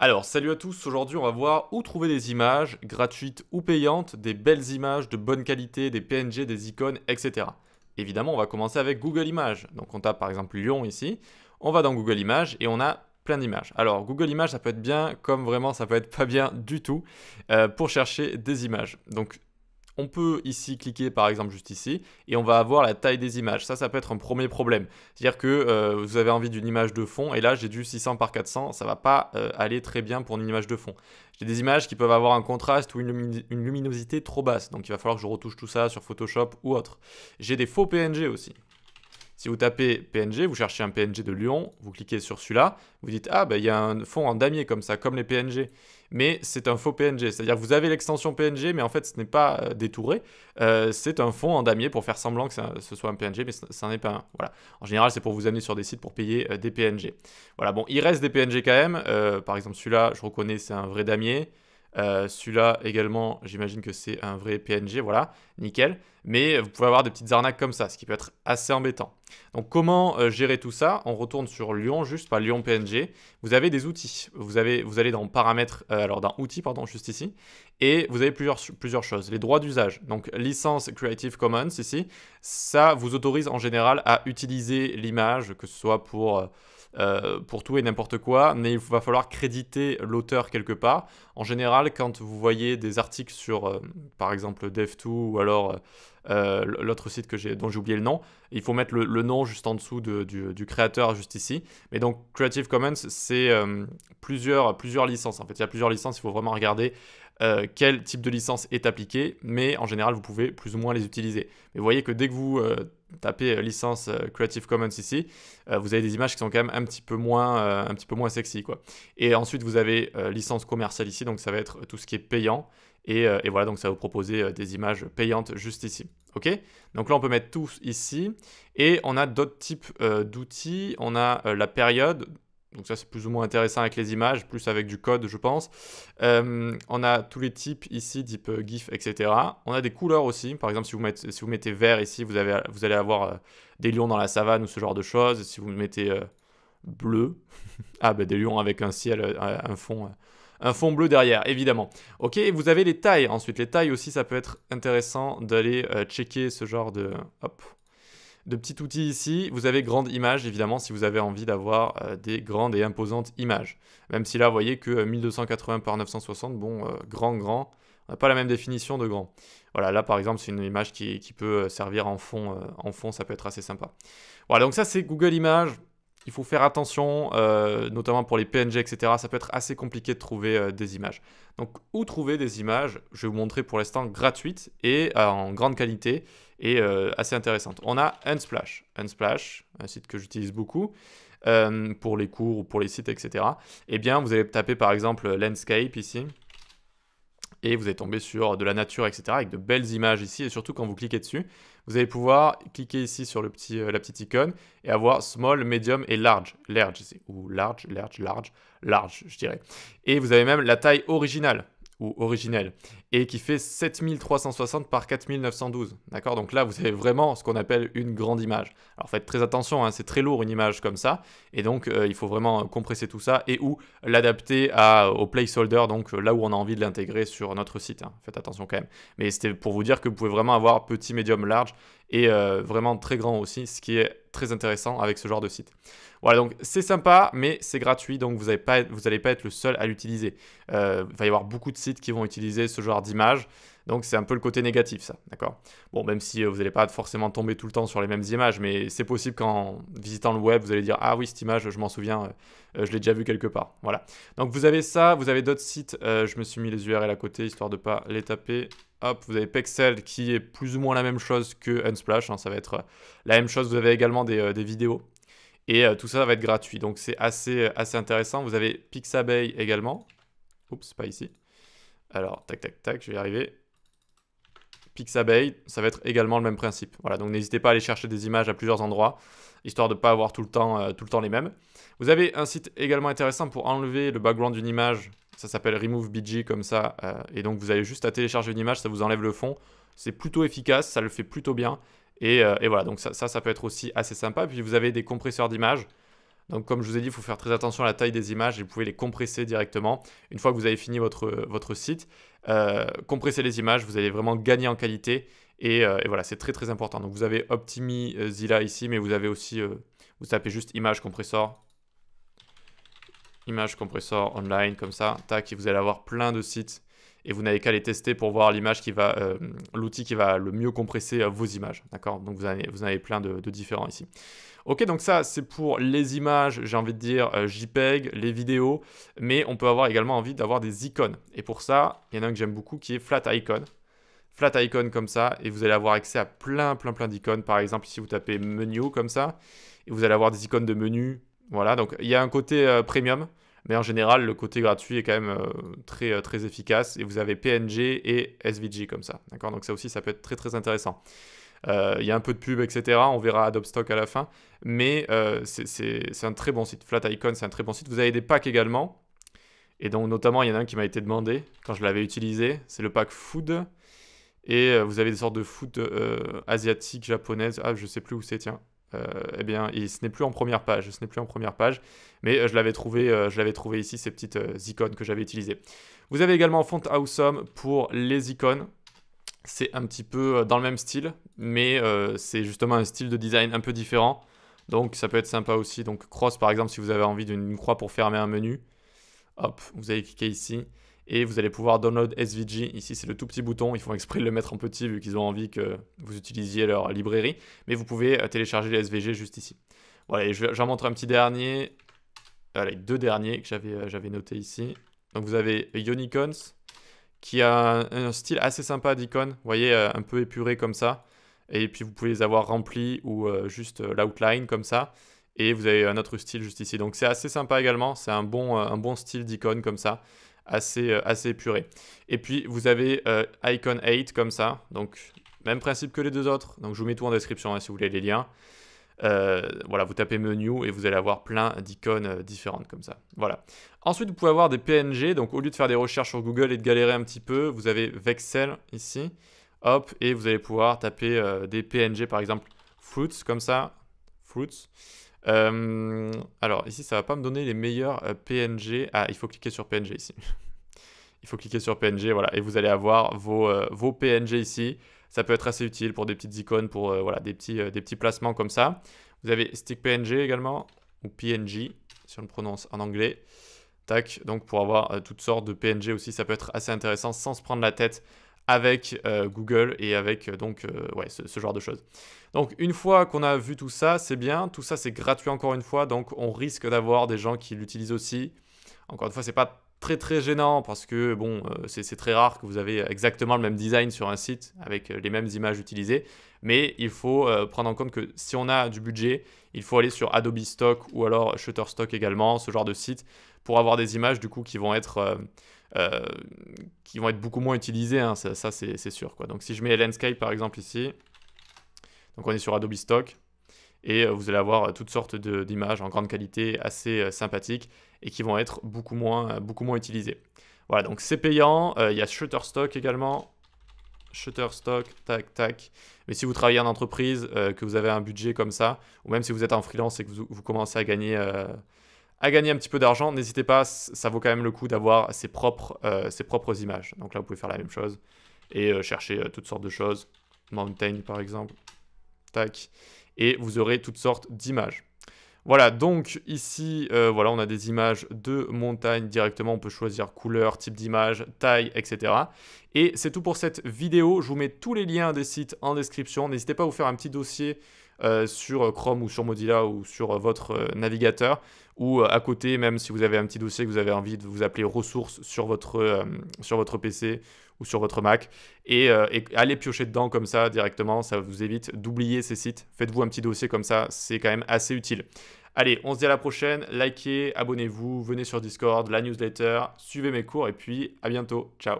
Alors, salut à tous, aujourd'hui on va voir où trouver des images, gratuites ou payantes, des belles images de bonne qualité, des PNG, des icônes, etc. Évidemment, on va commencer avec Google Images. Donc on tape par exemple Lyon ici, on va dans Google Images et on a plein d'images. Alors Google Images ça peut être bien comme vraiment ça peut être pas bien du tout pour chercher des images. Donc on peut ici cliquer par exemple juste ici et on va avoir la taille des images. Ça peut être un premier problème. C'est-à-dire que vous avez envie d'une image de fond et là j'ai du 600 par 400, ça va pas aller très bien pour une image de fond. J'ai des images qui peuvent avoir un contraste ou une luminosité trop basse, donc il va falloir que je retouche tout ça sur Photoshop ou autre. J'ai des faux PNG aussi. Si vous tapez PNG, vous cherchez un PNG de Lyon, vous cliquez sur celui-là, vous dites ah ben il y a un fond en damier comme ça, comme les PNG. Mais c'est un faux PNG, c'est-à-dire que vous avez l'extension PNG, mais en fait ce n'est pas détouré. C'est un fond en damier pour faire semblant que ce soit un PNG, mais ça n'en est pas un. Voilà. En général, c'est pour vous amener sur des sites pour payer des PNG. Voilà, bon, il reste des PNG quand même. Par exemple, celui-là, je reconnais, c'est un vrai damier. Celui-là également, j'imagine que c'est un vrai PNG, voilà, nickel. Mais vous pouvez avoir des petites arnaques comme ça, ce qui peut être assez embêtant. Donc comment gérer tout ça? On retourne sur Lyon, juste pas Lyon PNG. Vous avez des outils. Vous allez dans paramètres, alors dans outils, pardon, juste ici. Et vous avez plusieurs choses. Les droits d'usage. Donc licence Creative Commons ici. Ça vous autorise en général à utiliser l'image, que ce soit pour tout et n'importe quoi, mais il va falloir créditer l'auteur quelque part. En général, quand vous voyez des articles sur, par exemple, Dev2 ou alors l'autre site dont j'ai oublié le nom, il faut mettre le nom juste en dessous du créateur, juste ici. Mais donc, Creative Commons, c'est plusieurs licences. En fait, il y a plusieurs licences, il faut vraiment regarder quel type de licence est appliqué, mais en général, vous pouvez plus ou moins les utiliser. Mais vous voyez que dès que vous tapez licence Creative Commons ici, vous avez des images qui sont quand même un petit peu moins sexy, quoi. Et ensuite, vous avez licence commerciale ici, donc ça va être tout ce qui est payant. Et voilà, donc ça va vous proposer des images payantes juste ici. Ok? Donc là, on peut mettre tout ici. Et on a d'autres types d'outils. On a la période. Donc ça, c'est plus ou moins intéressant avec les images, plus avec du code, je pense. On a tous les types ici, type GIF, etc. On a des couleurs aussi. Par exemple, si vous mettez vert ici, vous allez avoir des lions dans la savane ou ce genre de choses. Si vous mettez bleu, ah ben des lions avec un ciel, un fond bleu derrière, évidemment. Ok, vous avez les tailles ensuite. Les tailles aussi, ça peut être intéressant d'aller checker ce genre de petit outil ici. Vous avez grande image, évidemment, si vous avez envie d'avoir des grandes et imposantes images. Même si là, vous voyez que 1280 par 960, bon, grand, on n'a pas la même définition de grand. Voilà, là, par exemple, c'est une image qui peut servir en fond, ça peut être assez sympa. Voilà, donc ça, c'est Google Images. Il faut faire attention, notamment pour les PNG, etc. Ça peut être assez compliqué de trouver des images. Donc, où trouver des images? Je vais vous montrer pour l'instant gratuites et en grande qualité et assez intéressantes. On a Unsplash. Unsplash, un site que j'utilise beaucoup pour les cours ou pour les sites, etc. Eh bien, vous allez taper par exemple Landscape ici. Et vous allez tomber sur de la nature, etc. avec de belles images ici. Et surtout, quand vous cliquez dessus, vous allez pouvoir cliquer ici sur la petite icône et avoir small, medium et large. Large ici. Ou large, je dirais. Et vous avez même la taille originale ou originelle, et qui fait 7360 par 4912. D'accord? Donc là, vous avez vraiment ce qu'on appelle une grande image. Alors faites très attention, hein, c'est très lourd une image comme ça, et donc il faut vraiment compresser tout ça et ou l'adapter au placeholder, donc là où on a envie de l'intégrer sur notre site. Hein. Faites attention quand même. Mais c'était pour vous dire que vous pouvez vraiment avoir petit, médium, large, et vraiment très grand aussi, ce qui est très intéressant avec ce genre de site. Voilà, donc c'est sympa, mais c'est gratuit, donc vous n'allez pas être le seul à l'utiliser. Il va y avoir beaucoup de sites qui vont utiliser ce genre d'image, donc c'est un peu le côté négatif, ça, d'accord? Bon, même si vous n'allez pas forcément tomber tout le temps sur les mêmes images, mais c'est possible qu'en visitant le web, vous allez dire « Ah oui, cette image, je m'en souviens, je l'ai déjà vue quelque part. » Voilà. Donc vous avez ça, vous avez d'autres sites, je me suis mis les URL à côté, histoire de ne pas les taper. Hop, vous avez Pexel qui est plus ou moins la même chose que Unsplash, hein, ça va être la même chose. Vous avez également des vidéos et tout ça va être gratuit, donc c'est assez intéressant. Vous avez Pixabay également. Oups, pas ici. Alors, tac, tac, tac, je vais y arriver. Pixabay, ça va être également le même principe. Voilà, donc n'hésitez pas à aller chercher des images à plusieurs endroits, histoire de ne pas avoir tout le temps les mêmes. Vous avez un site également intéressant pour enlever le background d'une image. Ça s'appelle Remove BG comme ça. Et donc vous avez juste à télécharger une image, ça vous enlève le fond. C'est plutôt efficace, ça le fait plutôt bien. Et voilà, donc ça peut être aussi assez sympa. Puis vous avez des compresseurs d'images. Donc comme je vous ai dit, il faut faire très attention à la taille des images et vous pouvez les compresser directement. Une fois que vous avez fini votre site, compressez les images, vous allez vraiment gagner en qualité. Et voilà, c'est très très important. Donc vous avez OptimiZilla ici, mais vous avez aussi, vous tapez juste image compressor online comme ça, tac, et vous allez avoir plein de sites. Et vous n'avez qu'à les tester pour voir l'image l'outil qui va le mieux compresser vos images. D'accord? Donc vous en avez plein de différents ici. Ok, donc ça c'est pour les images, j'ai envie de dire JPEG, les vidéos, mais on peut avoir également envie d'avoir des icônes. Et pour ça, il y en a un que j'aime beaucoup qui est Flat Icon. Flat Icon comme ça, et vous allez avoir accès à plein d'icônes. Par exemple, ici vous tapez menu comme ça, et vous allez avoir des icônes de menu. Voilà, donc il y a un côté premium, mais en général, le côté gratuit est quand même très efficace. Et vous avez PNG et SVG comme ça. D'accord? Donc ça aussi, ça peut être très intéressant. Il y a un peu de pub, etc. On verra Adobe Stock à la fin. Mais c'est un très bon site. Flat Icon, c'est un très bon site. Vous avez des packs également. Et donc notamment, il y en a un qui m'a été demandé quand je l'avais utilisé. C'est le pack Food. Et vous avez des sortes de food asiatiques, japonaises. Ah, je sais plus où c'est, tiens. Eh bien, ce n'est plus en première page. Mais je l'avais trouvé ici, ces petites icônes que j'avais utilisées. Vous avez également Font Awesome pour les icônes. C'est un petit peu dans le même style, mais c'est justement un style de design un peu différent. Donc ça peut être sympa aussi. Donc Cross, par exemple, si vous avez envie d'une croix pour fermer un menu, hop, vous allez cliquer ici. Et vous allez pouvoir download SVG. Ici, c'est le tout petit bouton. Ils font exprès de le mettre en petit vu qu'ils ont envie que vous utilisiez leur librairie. Mais vous pouvez télécharger les SVG juste ici. Voilà, et j'en montre un petit dernier. Voilà, les deux derniers que j'avais notés ici. Donc vous avez Unicons, qui a un style assez sympa d'icône. Vous voyez, un peu épuré comme ça. Et puis vous pouvez les avoir remplis ou juste l'outline comme ça. Et vous avez un autre style juste ici. Donc c'est assez sympa également. C'est un bon style d'icône comme ça. Assez épuré. Et puis vous avez Icon 8 comme ça, donc même principe que les deux autres, donc je vous mets tout en description hein, si vous voulez les liens. Voilà, vous tapez menu et vous allez avoir plein d'icônes différentes comme ça. Voilà. Ensuite vous pouvez avoir des PNG, donc au lieu de faire des recherches sur Google et de galérer un petit peu, vous avez Vexel ici, hop, et vous allez pouvoir taper des PNG par exemple Fruits comme ça, Fruits. Alors ici ça va pas me donner les meilleurs PNG. Ah, il faut cliquer sur PNG ici. Il faut cliquer sur PNG, voilà, et vous allez avoir vos PNG ici. Ça peut être assez utile pour des petites icônes, pour voilà, des petits placements comme ça. Vous avez Stick PNG également, ou PNG, si on le prononce en anglais. Tac, donc pour avoir toutes sortes de PNG aussi, ça peut être assez intéressant sans se prendre la tête avec Google et avec ouais, ce genre de choses. Donc une fois qu'on a vu tout ça, c'est bien. Tout ça, c'est gratuit encore une fois, donc on risque d'avoir des gens qui l'utilisent aussi. Encore une fois, c'est pas très gênant parce que bon, c'est très rare que vous avez exactement le même design sur un site avec les mêmes images utilisées. Mais il faut prendre en compte que si on a du budget, il faut aller sur Adobe Stock ou alors Shutterstock également, ce genre de site, pour avoir des images du coup qui vont être beaucoup moins utilisées, hein, ça c'est sûr, quoi. Donc si je mets Landscape par exemple ici, donc on est sur Adobe Stock, et vous allez avoir toutes sortes d'images en grande qualité, assez sympathiques, et qui vont être beaucoup moins utilisées. Voilà, donc c'est payant, il y a Shutterstock également, Shutterstock, tac. Mais si vous travaillez en entreprise, que vous avez un budget comme ça, ou même si vous êtes en freelance et que vous commencez à gagner un petit peu d'argent, n'hésitez pas, ça vaut quand même le coup d'avoir ses propres images. Donc là, vous pouvez faire la même chose et chercher toutes sortes de choses. Mountain, par exemple. Tac. Et vous aurez toutes sortes d'images. Voilà, donc ici, voilà, on a des images de montagne directement. On peut choisir couleur, type d'image, taille, etc. Et c'est tout pour cette vidéo. Je vous mets tous les liens des sites en description. N'hésitez pas à vous faire un petit dossier sur Chrome ou sur Mozilla ou sur votre navigateur, ou à côté, même si vous avez un petit dossier que vous avez envie de vous appeler ressources sur votre PC ou sur votre Mac, et allez piocher dedans comme ça directement, ça vous évite d'oublier ces sites. Faites-vous un petit dossier comme ça, c'est quand même assez utile. Allez, on se dit à la prochaine, likez, abonnez-vous, venez sur Discord, la newsletter, suivez mes cours, et puis à bientôt, ciao.